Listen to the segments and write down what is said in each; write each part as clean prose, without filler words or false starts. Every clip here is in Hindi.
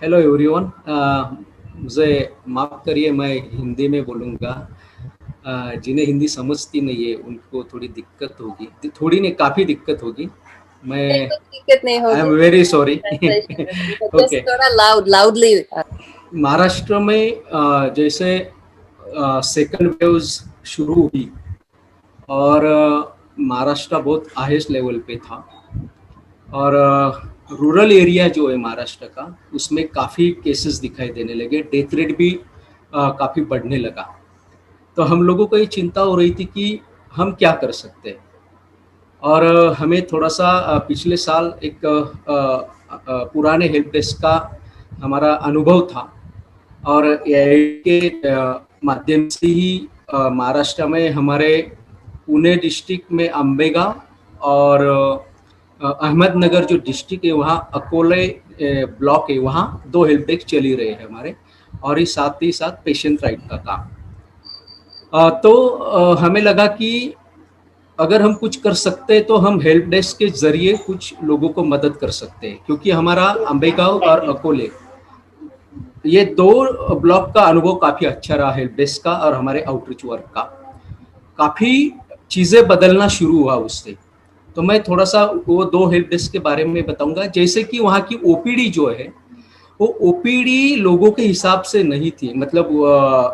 Hello everyone. मुझे माफ़ करिए, मैं हिंदी में बोलूँगा। जिन्हें हिंदी समझती नहीं है उनको थोड़ी दिक्कत होगी, थोड़ी नहीं काफ़ी दिक्कत होगी। मैं नहीं, कुछ दिक्कत नहीं आई एम होगी। Very sorry. Just okay. थोड़ा लाउडली। महाराष्ट्र में जैसे सेकंड वेव्स शुरू हुई और महाराष्ट्र बहुत हाईएस्ट लेवल पे था। और रूरल एरिया जो है महाराष्ट्र का, उसमें काफ़ी केसेस दिखाई देने लगे, डेथ रेट भी काफ़ी बढ़ने लगा। तो हम लोगों को ये चिंता हो रही थी कि हम क्या कर सकते हैं। और हमें थोड़ा सा पिछले साल एक पुराने हेल्प डेस्क का हमारा अनुभव था। और एआई के माध्यम से ही महाराष्ट्र में हमारे पुणे डिस्ट्रिक्ट में अंबेगांव और अहमदनगर जो डिस्ट्रिक्ट है वहाँ अकोले ब्लॉक है, वहाँ दो हेल्प डेस्क चली रहे हैं हमारे। और ये साथ ही साथ पेशेंट राइट का काम। तो हमें लगा कि अगर हम कुछ कर सकते हैं तो हम हेल्प डेस्क के जरिए कुछ लोगों को मदद कर सकते हैं, क्योंकि हमारा अंबेगांव और अकोले ये दो ब्लॉक का अनुभव काफ़ी अच्छा रहा हेल्प डेस्क का और हमारे आउटरीच वर्क का। काफ़ी चीज़ें बदलना शुरू हुआ उससे। तो मैं थोड़ा सा वो दो हेल्प डेस्क के बारे में बताऊंगा। जैसे कि वहाँ की ओपीडी जो है, वो ओपीडी लोगों के हिसाब से नहीं थी। मतलब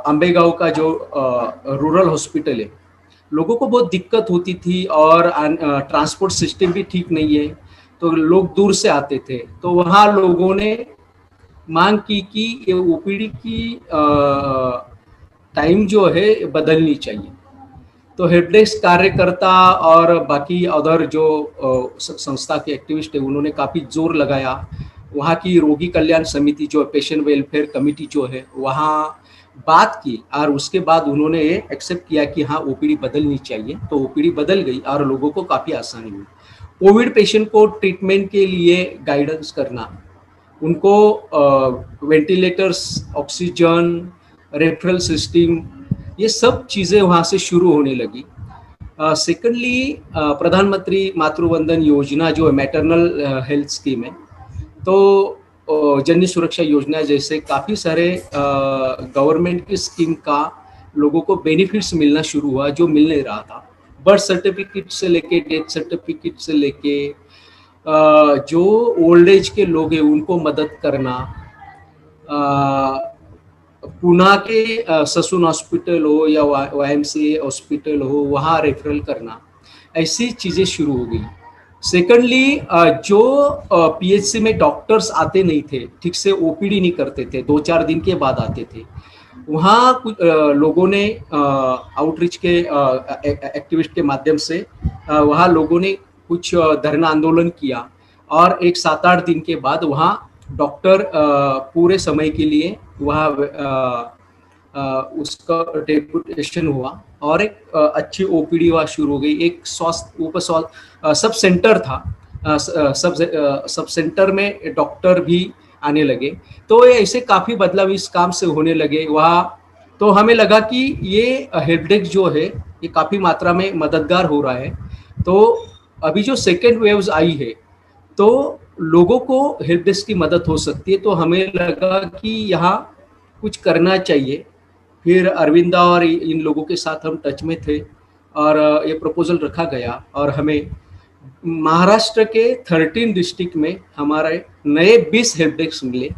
अंबेगांव का जो रूरल हॉस्पिटल है, लोगों को बहुत दिक्कत होती थी और ट्रांसपोर्ट सिस्टम भी ठीक नहीं है, तो लोग दूर से आते थे। तो वहाँ लोगों ने मांग की कि ये ओपीडी की टाइम जो है बदलनी चाहिए। तो हेल्प डेस्क कार्यकर्ता और बाकी अदर जो संस्था के एक्टिविस्ट है, उन्होंने काफ़ी जोर लगाया। वहाँ की रोगी कल्याण समिति जो पेशेंट वेलफेयर कमेटी जो है, वहाँ बात की और उसके बाद उन्होंने ये एक्सेप्ट किया कि हाँ ओपीडी बदलनी चाहिए। तो ओपीडी बदल गई और लोगों को काफ़ी आसानी हुई। कोविड पेशेंट को ट्रीटमेंट के लिए गाइडेंस करना, उनको वेंटिलेटर्स, ऑक्सीजन, रेफरल सिस्टम, ये सब चीज़ें वहाँ से शुरू होने लगी। सेकेंडली प्रधानमंत्री मातृवंदन योजना जो है मैटरनल हेल्थ स्कीम है, तो जननी सुरक्षा योजना जैसे काफ़ी सारे गवर्नमेंट की स्कीम का लोगों को बेनिफिट्स मिलना शुरू हुआ जो मिल नहीं रहा था। बर्थ सर्टिफिकेट से लेके डेथ सर्टिफिकेट से लेके जो ओल्ड एज के लोग हैं उनको मदद करना, पुणे के ससून हॉस्पिटल हो या वाईएमसीए हॉस्पिटल हो, वहाँ रेफरल करना, ऐसी चीज़ें शुरू हो गई। सेकेंडली जो पीएचसी में डॉक्टर्स आते नहीं थे, ठीक से ओपीडी नहीं करते थे, 2-4 दिन के बाद आते थे, वहाँ कुछ लोगों ने आउटरीच के एक्टिविस्ट के माध्यम से वहाँ लोगों ने कुछ धरना आंदोलन किया। और एक 7-8 दिन के बाद वहाँ डॉक्टर पूरे समय के लिए वहाँ उसका डेपुटेशन हुआ और एक अच्छी ओपीडी वहाँ शुरू हो गई। एक स्वास्थ्य सब सेंटर था, सब सेंटर में डॉक्टर भी आने लगे। तो ये ऐसे काफ़ी बदलाव इस काम से होने लगे वहाँ। तो हमें लगा कि ये हेल्प डेस्क जो है ये काफ़ी मात्रा में मददगार हो रहा है। तो अभी जो सेकेंड वेव्स आई है, तो लोगों को हेल्प डेस्क की मदद हो सकती है। तो हमें लगा कि यहाँ कुछ करना चाहिए। फिर अरविंदा और इन लोगों के साथ हम टच में थे और ये प्रपोजल रखा गया और हमें महाराष्ट्र के 13 डिस्ट्रिक्ट में हमारे नए 20 हेल्प डेस्क मिले,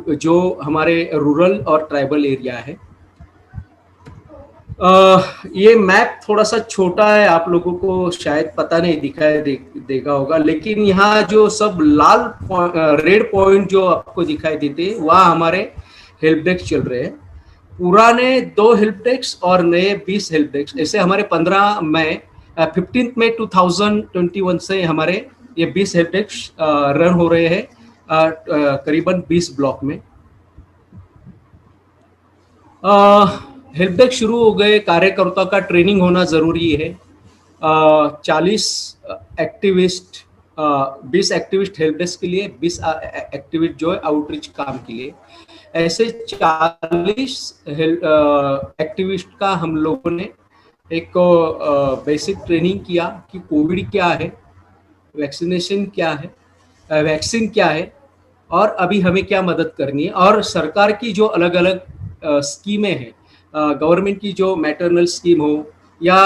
जो हमारे रूरल और ट्राइबल एरिया है। ये मैप थोड़ा सा छोटा है, आप लोगों को शायद पता नहीं दिखाई देगा होगा, लेकिन यहाँ जो सब लाल रेड पॉइंट जो आपको दिखाई देते हैं वहाँ हमारे हेल्प डेस्क चल रहे हैं। पुराने 2 हेल्प डेस्क और नए 20 हेल्प डेस्क, ऐसे हमारे 15 मई 2021 से हमारे ये 20 हेल्प डेस्क रन हो रहे हैं करीबन 20 ब्लॉक में। हेल्प डेस्क शुरू हो गए, कार्यकर्ता का ट्रेनिंग होना ज़रूरी है। 40 एक्टिविस्ट, 20 एक्टिविस्ट हेल्प डेस्क के लिए, 20 एक्टिविस्ट जो है आउटरीच काम के लिए, ऐसे 40 एक्टिविस्ट का हम लोगों ने एक बेसिक ट्रेनिंग किया कि कोविड क्या है, वैक्सीनेशन क्या है, वैक्सीन क्या है, और अभी हमें क्या मदद करनी है, और सरकार की जो अलग अलग स्कीमें हैं, गवर्नमेंट की जो मैटरनल स्कीम हो या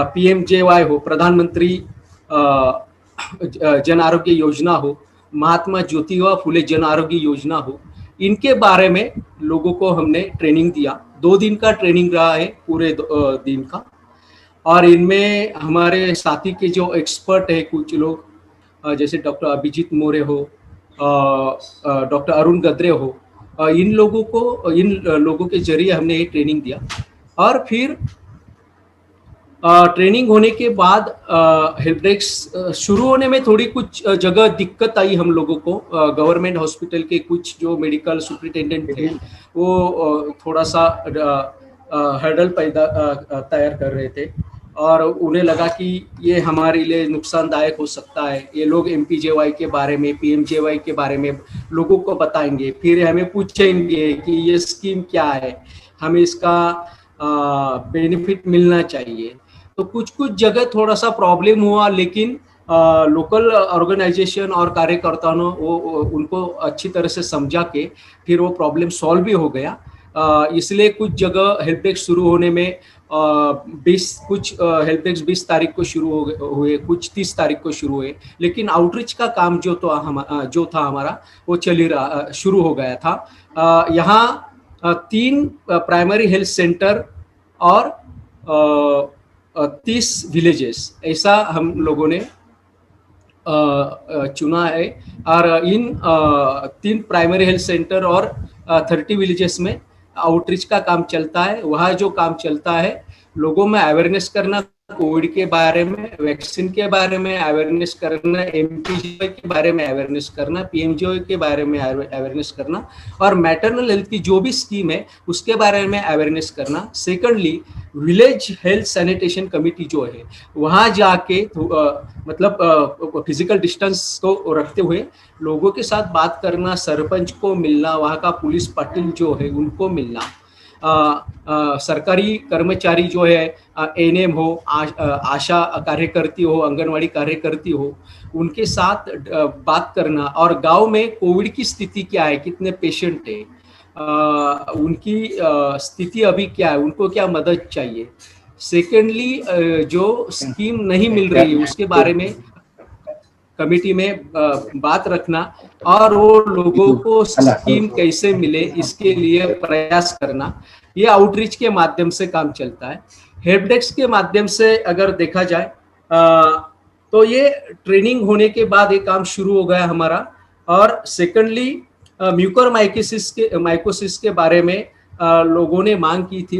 PMJY हो, प्रधानमंत्री जन आरोग्य योजना हो, महात्मा ज्योतिबा फुले जन आरोग्य योजना हो, इनके बारे में लोगों को हमने ट्रेनिंग दिया। 2 दिन का ट्रेनिंग रहा है, पूरे दिन का। और इनमें हमारे साथी के जो एक्सपर्ट है कुछ लोग, जैसे डॉक्टर अभिजीत मोरे हो, डॉक्टर अरुण गद्रे हो, इन लोगों के जरिए हमने ये ट्रेनिंग दिया। और फिर ट्रेनिंग होने के बाद हेल्प डेस्क शुरू होने में थोड़ी कुछ जगह दिक्कत आई हम लोगों को। गवर्नमेंट हॉस्पिटल के कुछ जो मेडिकल सुपरिटेंडेंट थे वो थोड़ा सा हर्डल तैयार कर रहे थे, और उन्हें लगा कि ये हमारे लिए नुकसानदायक हो सकता है। ये लोग MPJY के बारे में, PMJY के बारे में लोगों को बताएंगे, फिर हमें पूछेंगे कि ये स्कीम क्या है, हमें इसका बेनिफिट मिलना चाहिए। तो कुछ कुछ जगह थोड़ा सा प्रॉब्लम हुआ, लेकिन लोकल ऑर्गेनाइजेशन और कार्यकर्ताओं ने उनको अच्छी तरह से समझा के फिर वो प्रॉब्लम सॉल्व भी हो गया। इसलिए कुछ जगह हेल्प डेस्क शुरू होने में 20 हेल्प डेस्क 20 तारीख को शुरू हुए, कुछ 30 तारीख को शुरू हुए, लेकिन आउटरीच का काम जो था हमारा वो शुरू हो गया था। यहाँ 3 प्राइमरी हेल्थ सेंटर और 30 विलेजेस ऐसा हम लोगों ने चुना है। और इन 3 प्राइमरी हेल्थ सेंटर और 30 विलेजेस में आउटरीच का काम चलता है। वहाँ जो काम चलता है, लोगों में अवेयरनेस करना, कोविड के बारे में, वैक्सीन के बारे में अवेयरनेस करना, MPJY के बारे में अवेयरनेस करना, PMJY के बारे में अवेयरनेस करना, और मैटरनल हेल्थ की जो भी स्कीम है उसके बारे में अवेयरनेस करना। Secondly, village health sanitation committee जो है वहाँ जाके मतलब फिजिकल डिस्टेंस को रखते हुए लोगों के साथ बात करना, सरपंच को मिलना, वहाँ का पुलिस पाटिल जो है उनको मिलना, सरकारी कर्मचारी जो है, ANM हो, आशा कार्यकर्ती हो, आंगनवाड़ी कार्यकर्ती हो, उनके साथ बात करना, और गांव में कोविड की स्थिति क्या है, कितने पेशेंट है, उनकी स्थिति अभी क्या है, उनको क्या मदद चाहिए। सेकेंडली, जो स्कीम नहीं मिल रही है उसके बारे में कमेटी में बात रखना, और वो लोगों को स्कीम कैसे मिले इसके लिए प्रयास करना। ये आउटरीच के माध्यम से काम चलता है। हेल्प डेस्क के माध्यम से अगर देखा जाए तो ये ट्रेनिंग होने के बाद ये काम शुरू हो गया हमारा। और सेकेंडली, माइकोसिस के बारे में लोगों ने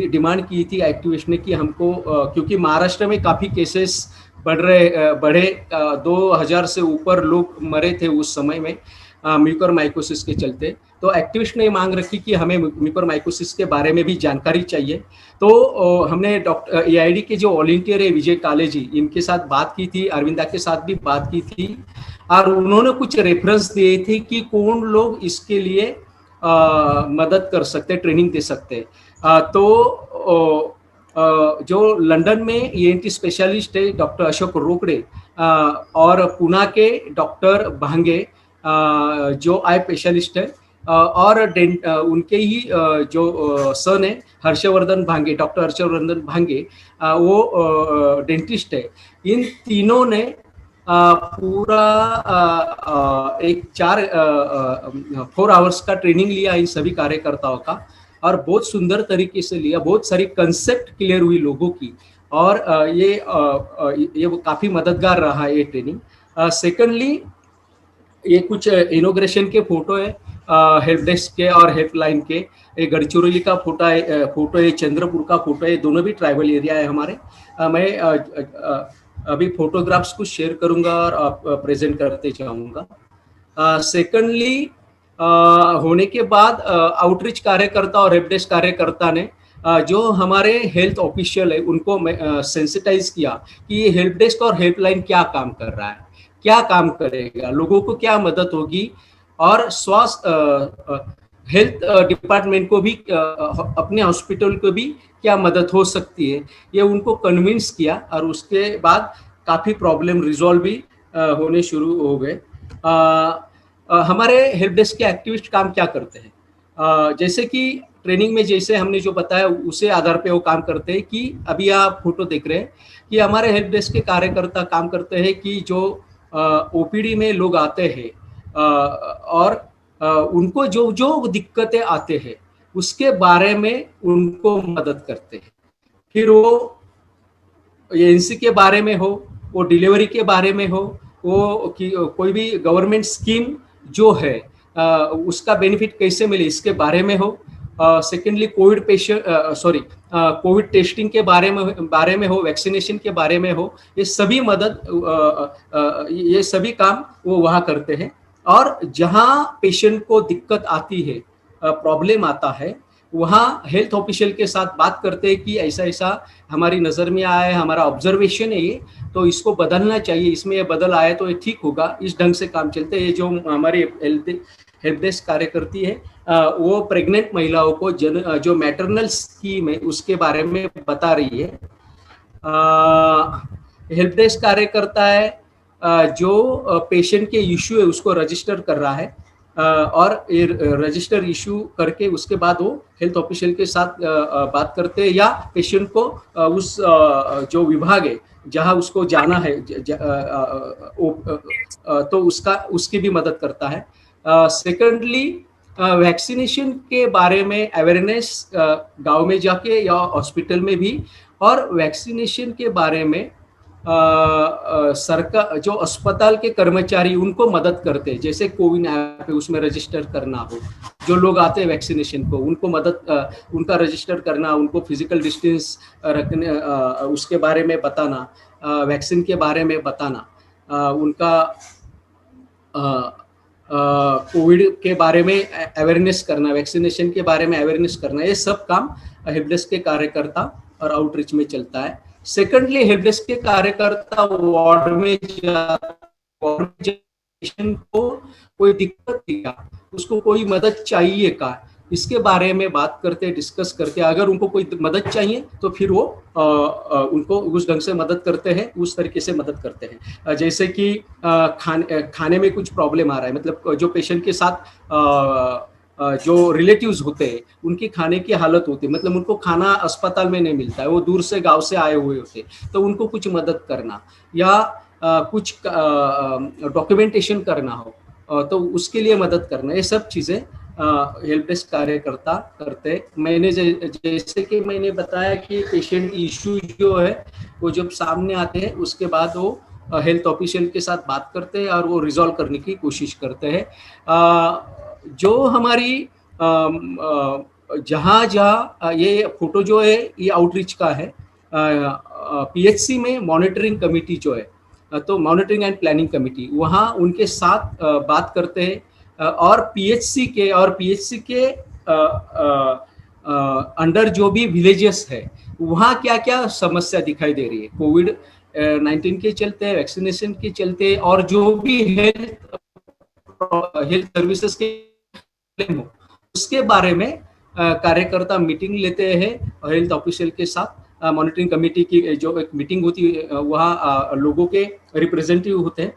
डिमांड की थी एक्टिविस्ट ने कि हमको, क्योंकि महाराष्ट्र में काफी केसेस बढ़े, 2000 से ऊपर लोग मरे थे उस समय में म्यूकोरमाइकोसिस के चलते। तो एक्टिविस्ट ने मांग रखी कि हमें म्यूकोरमाइकोसिस के बारे में भी जानकारी चाहिए। तो हमने डॉक्टर AID के जो वॉलंटियर है विजय काले जी, इनके साथ बात की थी, अरविंदा के साथ भी बात की थी, और उन्होंने कुछ रेफरेंस दिए थे कि कौन लोग इसके लिए मदद कर सकते, ट्रेनिंग दे सकते। तो जो लंदन में ENT स्पेशलिस्ट है डॉक्टर अशोक रोकड़े, और पुणे के डॉक्टर भांगे जो आई स्पेशलिस्ट है, और उनके ही जो सन है हर्षवर्धन भांगे, डॉक्टर हर्षवर्धन भांगे, वो डेंटिस्ट है। इन तीनों ने पूरा एक 4 आवर्स का ट्रेनिंग लिया इन सभी कार्यकर्ताओं का, और बहुत सुंदर तरीके से लिया, बहुत सारी कंसेप्ट क्लियर हुई लोगों की, और ये काफी मददगार रहा ये ट्रेनिंग। सेकेंडली, ये कुछ इनोग्रेशन के फोटो है हेल्प डेस्क के और हेल्पलाइन के। एक गढ़चिरौली का फोटो है, चंद्रपुर का फोटो है, दोनों भी ट्राइबल एरिया है हमारे। मैं अभी फोटोग्राफ्स को शेयर करूंगा और प्रेजेंट करते जाऊंगा। सेकेंडली, होने के बाद आउटरीच कार्यकर्ता और हेल्प डेस्क कार्यकर्ता ने जो हमारे हेल्थ ऑफिशियल है उनको सेंसिटाइज किया कि ये हेल्प डेस्क और हेल्पलाइन क्या काम कर रहा है, क्या काम करेगा, लोगों को क्या मदद होगी, और स्वास्थ्य हेल्थ डिपार्टमेंट को भी, अपने हॉस्पिटल को भी क्या मदद हो सकती है, ये उनको कन्विंस किया। और उसके बाद काफ़ी प्रॉब्लम रिजॉल्व भी होने शुरू हो गए। हमारे हेल्प डेस्क के एक्टिविस्ट काम क्या करते हैं, जैसे कि ट्रेनिंग में जैसे हमने जो बताया उसे आधार पे वो काम करते हैं कि अभी आप फोटो देख रहे हैं कि हमारे हेल्प डेस्क के कार्यकर्ता काम करते हैं कि जो ओपीडी में लोग आते हैं और उनको जो जो दिक्कतें आते हैं उसके बारे में उनको मदद करते हैं। फिर वो एनसी के बारे में हो, वो डिलीवरी के बारे में हो, वो कि कोई भी गवर्नमेंट स्कीम जो है उसका बेनिफिट कैसे मिले इसके बारे में हो। सेकेंडली कोविड कोविड टेस्टिंग के बारे में हो, वैक्सीनेशन के बारे में हो, ये सभी मदद ये सभी काम वो वहाँ करते हैं। और जहाँ पेशेंट को दिक्कत आती है, प्रॉब्लम आता है, वहाँ हेल्थ ऑफिशियल के साथ बात करते हैं कि ऐसा ऐसा हमारी नज़र में आया है, हमारा ऑब्जर्वेशन है ये, तो इसको बदलना चाहिए, इसमें ये बदल आए तो ये ठीक होगा। इस ढंग से काम चलते हैं। ये जो हमारी हेल्प डेस्क कार्य करती है वो प्रेग्नेंट महिलाओं को जो मैटरनल स्कीम है उसके बारे में बता रही है। हेल्प डेस्क कार्य करता है जो पेशेंट के इश्यू है उसको रजिस्टर कर रहा है और रजिस्टर इशू करके उसके बाद वो हेल्थ ऑफिशियल के साथ बात करते हैं या पेशेंट को उस जो विभाग है जहां उसको जाना है तो उसकी भी मदद करता है। सेकेंडली वैक्सीनेशन के बारे में अवेयरनेस गांव में जाके या हॉस्पिटल में भी, और वैक्सीनेशन के बारे में सरकार जो अस्पताल के कर्मचारी उनको मदद करते हैं, जैसे कोविन ऐप है उसमें रजिस्टर करना हो, जो लोग आते हैं वैक्सीनेशन को उनको मदद उनका रजिस्टर करना, उनको फिजिकल डिस्टेंस रखने उसके बारे में बताना, वैक्सीन के बारे में बताना, उनका कोविड के बारे में अवेयरनेस करना, वैक्सीनेशन के बारे में अवेयरनेस करना, ये सब काम हेल्प डेस्क के कार्यकर्ता और आउटरीच में चलता है। सेकेंडली हेल्प डेस्क के कार्यकर्ता वार्ड में को कोई दिक्कत दिया, उसको कोई मदद चाहिए का, इसके बारे में बात करते डिस्कस करते, अगर उनको कोई मदद चाहिए तो फिर वो उनको उस ढंग से मदद करते हैं, उस तरीके से मदद करते हैं। जैसे कि खाने में कुछ प्रॉब्लम आ रहा है, मतलब जो पेशेंट के साथ जो रिलेटिव्स होते हैं उनकी खाने की हालत होती है, मतलब उनको खाना अस्पताल में नहीं मिलता है, वो दूर से गांव से आए हुए होते हैं, तो उनको कुछ मदद करना या कुछ डॉक्यूमेंटेशन करना हो तो उसके लिए मदद करना, ये सब चीज़ें हेल्प डेस्क कार्यकर्ता करते। मैंने जैसे कि मैंने बताया कि पेशेंट इशू जो है वो जब सामने आते हैं उसके बाद वो हेल्थ ऑफिशियल के साथ बात करते हैं और वो रिजॉल्व करने की कोशिश करते हैं। जो हमारी जहाँ जहाँ ये फोटो जो है ये आउटरीच का है, पीएचसी में मॉनिटरिंग कमेटी जो है, तो मॉनिटरिंग एंड प्लानिंग कमेटी, वहाँ उनके साथ बात करते हैं और पीएचसी के अंडर जो भी विलेजेस है वहाँ क्या क्या समस्या दिखाई दे रही है कोविड 19 के चलते, वैक्सीनेशन के चलते, और जो भी हेल्थ सर्विसेज के हो उसके बारे में कार्यकर्ता मीटिंग लेते हैं हेल्थ ऑफिशियल के साथ। मॉनिटरिंग कमेटी की जो एक मीटिंग होती है वहाँ लोगों के रिप्रेजेंटेटिव होते हैं,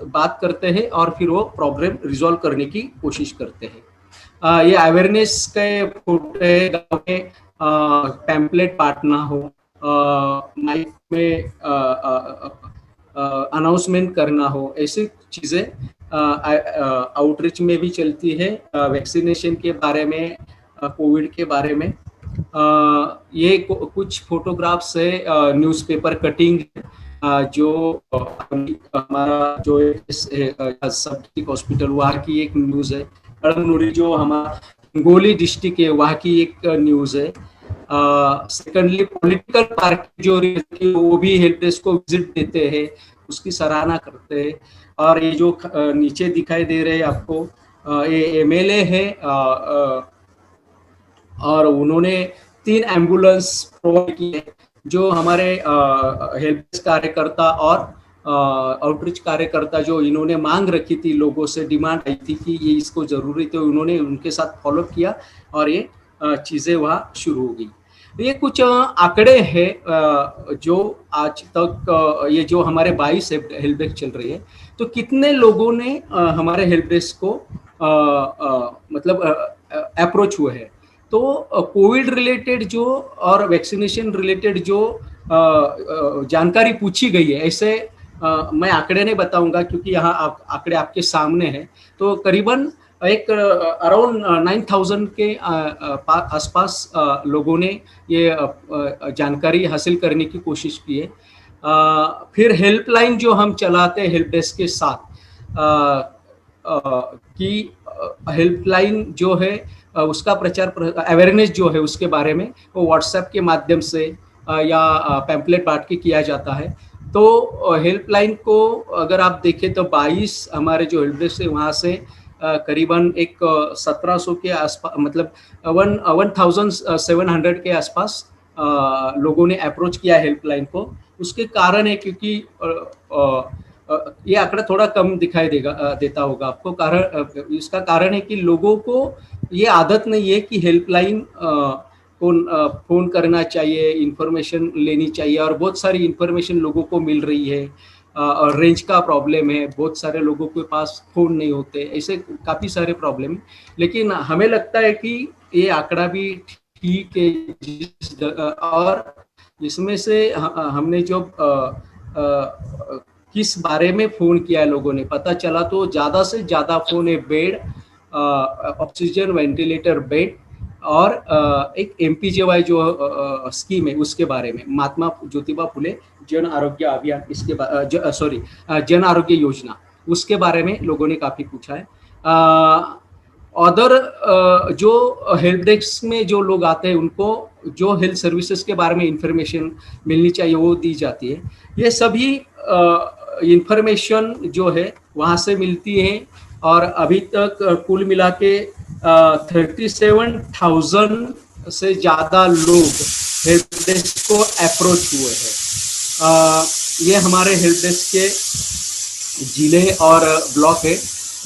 बात करते हैं और फिर वो प्रॉब्लम रिजॉल्व करने की कोशिश करते हैं। ये अवेयरनेस के फोटो है, गाँव में पैम्पलेट बांटना हो, माइक में अनाउंसमेंट करना हो, ऐसी चीज़ें आउटरीच में भी चलती है। वैक्सीनेशन के बारे में, कोविड के बारे में ये कुछ फोटोग्राफ्स है, न्यूज़पेपर कटिंग जो हमारा जो सब हॉस्पिटल वहाँ की एक न्यूज़ है, अड़नूरी जो हमारा हिंगोली डिस्ट्रिक्ट है वहाँ की एक न्यूज़ है। सेकेंडली पॉलिटिकल पार्टी जो वो भी हेल्प डेस्क को विजिट देते हैं, उसकी सराहना करते हैं। और ये जो नीचे दिखाई दे रहे हैं आपको, ये एमएलए है और उन्होंने 3 एम्बुलेंस प्रोवाइड किए जो हमारे हेल्प डेस्क कार्यकर्ता और आउटरीच कार्यकर्ता जो इन्होंने मांग रखी थी, लोगों से डिमांड आई थी कि ये इसको जरूरी, तो उन्होंने उनके साथ फॉलो किया और ये चीज़ें वहाँ शुरू हो गई। ये कुछ आंकड़े हैं जो आज तक ये जो हमारे 22 हेल्प डेस्क चल रही है, तो कितने लोगों ने हमारे हेल्प डेस्क को मतलब अप्रोच हुए हैं। तो कोविड रिलेटेड जो और वैक्सीनेशन रिलेटेड जो जानकारी पूछी गई है, ऐसे मैं आंकड़े नहीं बताऊंगा क्योंकि यहाँ आंकड़े आपके सामने हैं। तो करीबन एक अराउंड 9,000 के आसपास लोगों ने ये जानकारी हासिल करने की कोशिश की है। फिर हेल्पलाइन जो हम चलाते हैं हेल्प डेस्क के साथ कि हेल्पलाइन जो है उसका प्रचार अवेयरनेस जो है उसके बारे में वो व्हाट्सएप के माध्यम से या पैम्पलेट बांट के किया जाता है। तो हेल्पलाइन को अगर आप देखें तो 22 हमारे जो हेल्प डेस्क है वहाँ से करीबन एक 1700 के आसपास मतलब 1700 के आसपास लोगों ने अप्रोच किया हेल्पलाइन को। उसके कारण है क्योंकि ये आंकड़ा थोड़ा कम दिखाई देता होगा आपको। कारण इसका कारण है कि लोगों को ये आदत नहीं है कि हेल्पलाइन को फोन करना चाहिए, इंफॉर्मेशन लेनी चाहिए, और बहुत सारी इंफॉर्मेशन लोगों को मिल रही है। और रेंज का प्रॉब्लम है, बहुत सारे लोगों के पास फ़ोन नहीं होते, ऐसे काफ़ी सारे प्रॉब्लम है। लेकिन हमें लगता है कि ये आंकड़ा भी ठीक है और इसमें से हमने जो किस बारे में फ़ोन किया है लोगों ने पता चला तो ज़्यादा से ज़्यादा फ़ोन है बेड, ऑक्सीजन वेंटिलेटर बेड और एक MPJY जो स्कीम है उसके बारे में, महात्मा ज्योतिबा फुले जन आरोग्य अभियान, इसके सॉरी जन आरोग्य योजना, उसके बारे में लोगों ने काफ़ी पूछा है। अदर जो हेल्प डेस्क में जो लोग आते हैं उनको जो हेल्थ सर्विसेज के बारे में इंफॉर्मेशन मिलनी चाहिए वो दी जाती है। ये सभी इंफॉर्मेशन जो है वहाँ से मिलती है और अभी तक कुल मिला के 37,000 से ज़्यादा लोग हेल्प डेस्क को अप्रोच हुए हैं। ये हमारे हेल्प डेस्क के जिले और ब्लॉक है।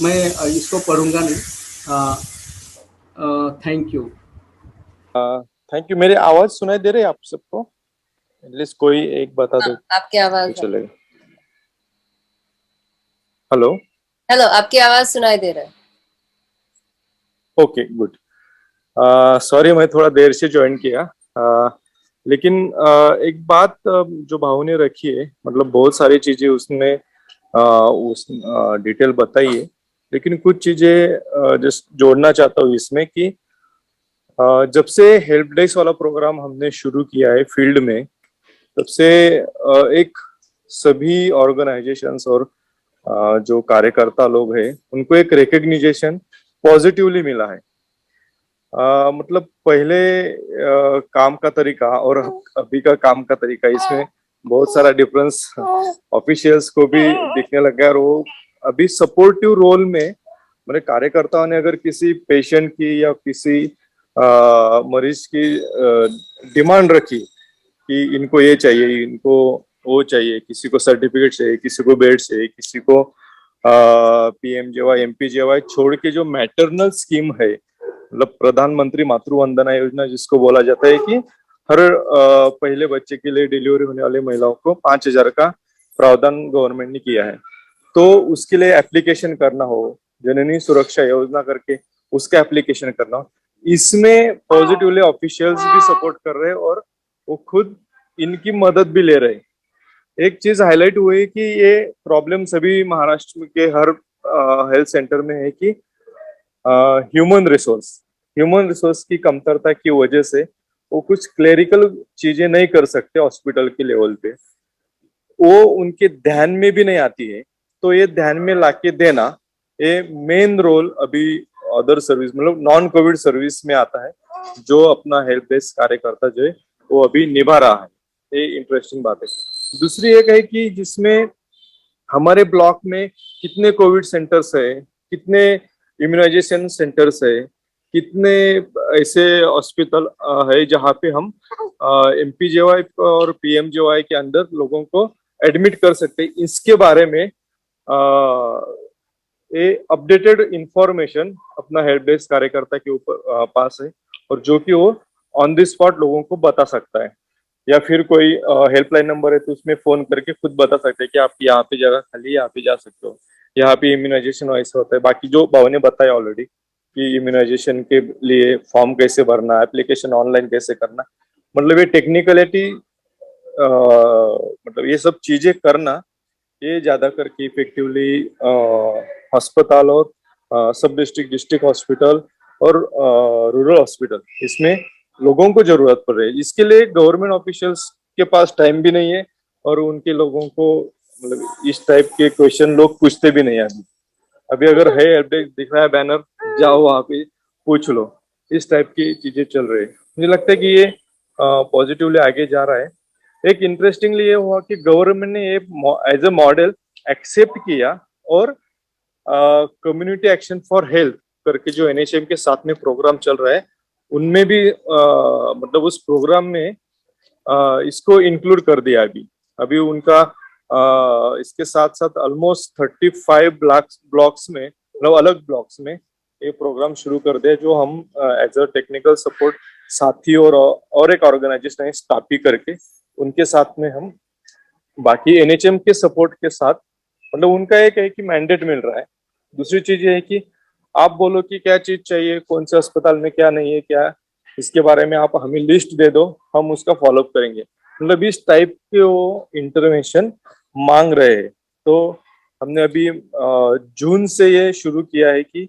मैं इसको पढ़ूंगा नहीं। Thank you. Thank you. मेरी आवाज सुनाई दे रही है आप सबको? एटलीस्ट कोई एक बता दो। आपकी आवाज तो चलेगा। हेलो हेलो, आपकी आवाज सुनाई दे रहा है। Okay good. सॉरी मैं थोड़ा देर से ज्वाइन किया। लेकिन एक बात जो भाव ने रखी है, मतलब बहुत सारी चीजें उसने उस डिटेल बताई है, लेकिन कुछ चीजें जस्ट जोड़ना चाहता हूँ इसमें कि जब से हेल्प डेस्क वाला प्रोग्राम हमने शुरू किया है फील्ड में, तब से एक सभी ऑर्गेनाइजेशंस और जो कार्यकर्ता लोग हैं उनको एक रिकग्निशन पॉजिटिवली मिला है। मतलब पहले काम का तरीका और अभी का काम का तरीका, इसमें बहुत सारा डिफरेंस ऑफिशियल्स को भी दिखने लग गया। और वो अभी सपोर्टिव रोल में, मेरे कार्यकर्ताओं ने अगर किसी पेशेंट की या किसी मरीज की डिमांड रखी कि इनको ये चाहिए, इनको वो चाहिए, किसी को सर्टिफिकेट चाहिए, किसी को बेड चाहिए, किसी को PMJY MPJY छोड़ के जो मैटरनल स्कीम है, मतलब प्रधानमंत्री मातृ वंदना योजना जिसको बोला जाता है कि हर पहले बच्चे के लिए डिलीवरी होने वाली महिलाओं को 5,000 का प्रावधान गवर्नमेंट ने किया है। तो उसके लिए एप्लीकेशन करना हो, जननी सुरक्षा योजना करके उसका एप्लीकेशन करना हो, इसमें पॉजिटिवली ऑफिशियल्स भी सपोर्ट कर रहे हैं और वो खुद इनकी मदद भी ले रहे हैं। एक चीज हाईलाइट हुई कि ये प्रॉब्लम सभी महाराष्ट्र के हर हेल्थ सेंटर में है कि ह्यूमन रिसोर्स की कमतरता की वजह से वो कुछ क्लेरिकल चीजें नहीं कर सकते हॉस्पिटल के लेवल पे, वो उनके ध्यान में भी नहीं आती है। तो ये ध्यान में लाके देना, ये मेन रोल अभी अदर सर्विस मतलब नॉन कोविड सर्विस में आता है, जो अपना हेल्प डेस्क कार्यकर्ता जो है वो अभी निभा रहा है। ये इंटरेस्टिंग बात है। दूसरी एक है कि जिसमें हमारे ब्लॉक में कितने कोविड सेंटर्स है, कितने इम्यूनाइजेशन सेंटर्स है, कितने ऐसे हॉस्पिटल है जहाँ पे हम MPJY और PMJY के अंदर लोगों को एडमिट कर सकते हैं, इसके बारे में ये अपडेटेड इंफॉर्मेशन अपना हेल्प डेस्क कार्यकर्ता के ऊपर पास है, और जो कि वो ऑन द स्पॉट लोगों को बता सकता है, या फिर कोई हेल्पलाइन नंबर है तो उसमें फोन करके खुद बता सकते हैं कि आप यहाँ पे जगह खाली है, यहाँ पे जा सकते हो, यहाँ पे इम्यूनाइजेशन वैसे होता है। बाकी जो भाव ने बताया ऑलरेडी कि इम्यूनाइजेशन के लिए फॉर्म कैसे भरना, एप्लीकेशन ऑनलाइन कैसे करना, मतलब ये टेक्निकलिटी, मतलब ये सब चीजें करना, ये ज्यादा करके इफेक्टिवली अस्पताल और सब डिस्ट्रिक्ट डिस्ट्रिक्ट हॉस्पिटल और रूरल हॉस्पिटल, इसमें लोगों को जरूरत पड़ रही है। इसके लिए गवर्नमेंट ऑफिशियल्स के पास टाइम भी नहीं है, और उनके लोगों को मतलब इस टाइप के क्वेश्चन लोग पूछते भी नहीं है। अभी अभी अगर है हेल्प डेस्क दिख रहा है बैनर, जाओ वहां पे पूछ लो, इस टाइप की चीजें चल रही है। मुझे लगता है कि ये पॉजिटिवली आगे जा रहा है। एक इंटरेस्टिंगली ये हुआ कि गवर्नमेंट ने ये एज ए मॉडल एक्सेप्ट किया, और कम्युनिटी एक्शन फॉर हेल्थ करके जो एनएचएम के साथ में प्रोग्राम चल रहा है, उनमें भी मतलब उस प्रोग्राम में इसको इंक्लूड कर दिया। अभी अभी उनका इसके साथ साथ ऑलमोस्ट 35 ब्लॉक्स में, मतलब अलग ब्लॉक्स में ये प्रोग्राम शुरू कर दिया, जो हम एज अ टेक्निकल सपोर्ट साथी और एक ऑर्गेनाइजेशन है स्थापी करके उनके साथ में हम बाकी एनएचएम के सपोर्ट के साथ, मतलब उनका एक है कि मैंडेट मिल रहा है। दूसरी चीज ये है कि आप बोलो कि क्या चीज चाहिए, कौन से अस्पताल में क्या नहीं है, क्या इसके बारे में आप हमें लिस्ट दे दो, हम उसका फॉलोअप करेंगे। मतलब इस टाइप के वो इंटरवेंशन मांग रहे हैं। तो हमने अभी जून से ये शुरू किया है कि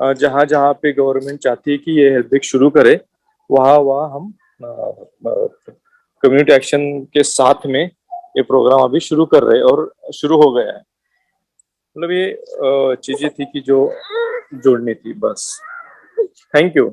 जहां जहां पे गवर्नमेंट चाहती है कि ये हेल्प डेस्क शुरू करे, वहां वहां हम कम्युनिटी एक्शन के साथ में ये प्रोग्राम अभी शुरू कर रहे हैं, और शुरू हो गया है। मतलब ये चीजें थी कि जो जोड़नी थी, बस। Thank you.